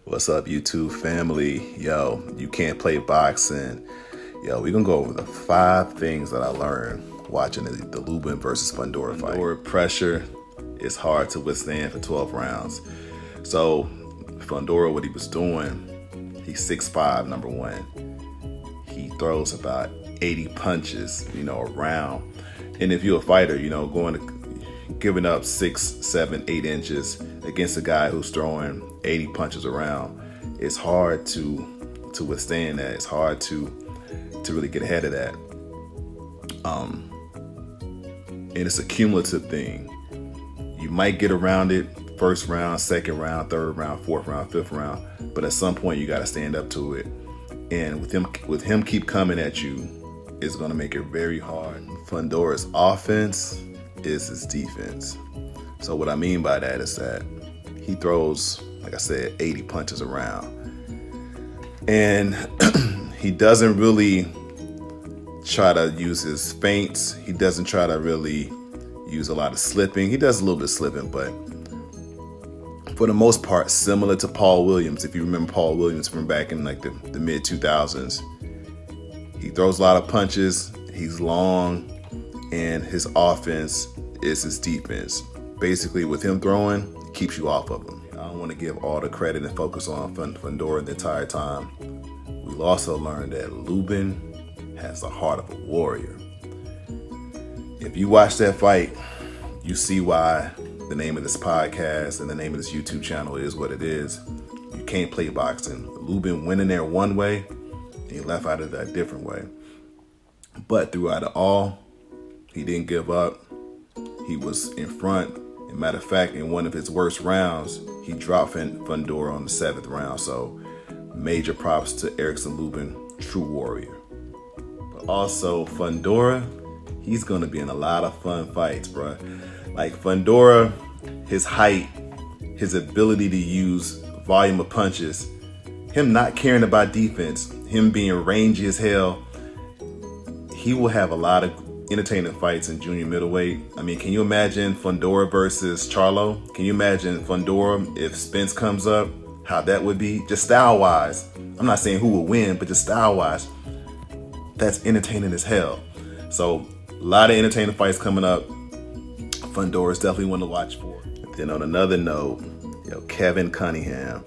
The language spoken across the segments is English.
What's up, YouTube family? Yo, you can't play boxing. Yo, we're gonna go over the 5 things that I learned watching the Lubin versus Fundora fight. Fundora pressure is hard to withstand for 12 rounds. So, Fundora, what he was doing, he's 6'5", number one. He throws about 80 punches, around. And if you're a fighter, giving up 6, 7, 8 inches against a guy who's throwing 80 punches around, it's hard to withstand that. It's hard to really get ahead of that. And it's a cumulative thing. You might get around it first round, second round, third round, fourth round, fifth round, but at some point you got to stand up to it. And with him keep coming at you, it's going to make it very hard. Fundora's offense is his defense. So what I mean by that is that he throws, like I said, 80 punches around. And he doesn't really try to use his feints. He doesn't try to really use a lot of slipping. He does a little bit of slipping, but for the most part, similar to Paul Williams. If you remember Paul Williams from back in like the mid 2000s, he throws a lot of punches. He's long, and his offense is his defense. Basically, with him throwing, it keeps you off of him. I don't want to give all the credit and focus on Fundora the entire time. We've also learned that Lubin has the heart of a warrior. If you watch that fight, you see why the name of this podcast and the name of this YouTube channel is what it is. You can't play boxing. Lubin went in there one way, and he left out of that different way. But throughout it all, he didn't give up. He was in front. As a matter of fact, in one of his worst rounds, he dropped Fundora on the 7th round. So major props to Erickson Lubin, true warrior. But also Fundora, he's going to be in a lot of fun fights, bro. Like Fundora, his height, his ability to use volume of punches, him not caring about defense, him being rangy as hell, he will have a lot of entertaining fights in junior middleweight. I mean, can you imagine Fundora versus Charlo? Can you imagine Fundora if Spence comes up? How that would be, just style-wise. I'm not saying who will win, but just style-wise, that's entertaining as hell. So a lot of entertaining fights coming up. Fundora is definitely one to watch for. And then on another note, Kevin Cunningham.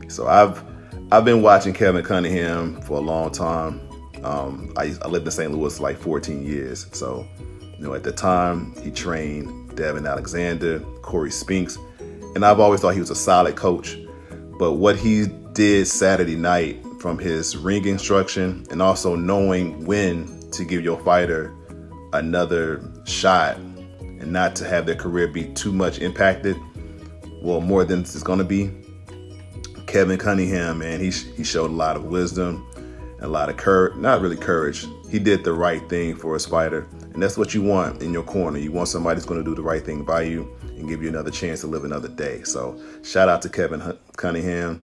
So I've been watching Kevin Cunningham for a long time. I lived in St. Louis for like 14 years. So, at the time he trained Devin Alexander, Corey Spinks, and I've always thought he was a solid coach. But what he did Saturday night, from his ring instruction and also knowing when to give your fighter another shot and not to have their career be too much impacted, well, more than it's going to be. Kevin Cunningham, man, he showed a lot of wisdom, a lot of courage, not really courage. He did the right thing for his fighter. And that's what you want in your corner. You want somebody who's going to do the right thing by you and give you another chance to live another day. So shout out to Kevin Cunningham.